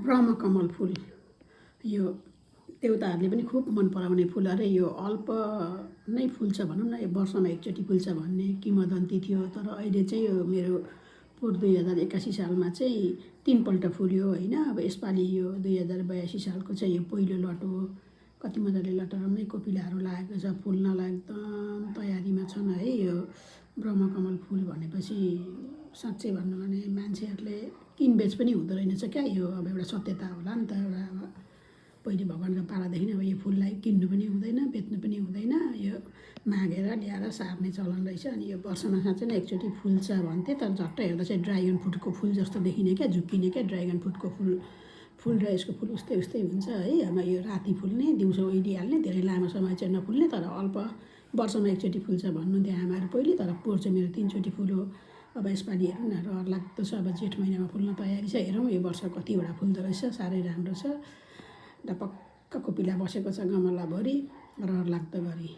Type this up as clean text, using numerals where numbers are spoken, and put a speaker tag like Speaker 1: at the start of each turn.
Speaker 1: ब्रह्मकमल फुल यो देउताहरूले पनि खुब मन पराउने फुल अरे। यो अल्प नै फुल्छ भनौँ न, यो वर्षमा एकचोटि फुल्छ भन्ने किंवदन्ती थियो। तर अहिले चाहिँ यो मेरो पोहोर 2081 सालमा चाहिँ 3 पल्ट फुल्यो होइन। अब यसपालि यो 2082 सालको चाहिँ यो पहिलो लट हो। कति मजाले लटरम्मै कोपिलाहरू लागेको छ, फुल्नलाई एकदम तयारीमा छन् है। यो ब्रह्मकमल फुल भनेपछि साँच्चै भन्नु भने मान्छेहरूले किनबेच पनि हुँदो रहेछ क्या। यो अब एउटा सत्यता होला नि त। एउटा अब पहिले भगवान्को पालादेखि अब यो फुललाई किन्नु पनि हुँदैन, बेच्नु पनि हुँदैन, यो मागेर ल्याएर सार्ने चलन रहेछ। अनि यो वर्षमा साँच्चै नै एकचोटि फुल्छ भन्थे। तर झट्ट हेर्दा चाहिँ ड्रागन फ्रुटको फुल जस्तो देखिने क्या, झुक्किने क्या। ड्रागन फ्रुटको फुल र यसको फुल उस्तै उस्तै हुन्छ है। अब यो राति फुल्ने, दिउँसो ओइलिहाल्ने, धेरै लामो समय चाहिँ नफुल्ने, तर अल्प वर्षमा एकचोटि फुल्छ भन्नुहुन्थ्यो आमाहरू पहिले। तर पोहोर चाहिँ मेरो 3 चोटि फुल्यो। अब यसपालि हेरौँ न, रहर लाग्दो छ। अब जेठ महिनामा फुल्न तयारी छ। हेरौँ यो वर्ष कतिवटा फुल्दो रहेछ। साह्रै राम्रो छ। ढपक्क कोपिला बसेको छ गमलाभरि, रहर लाग्दो गरी।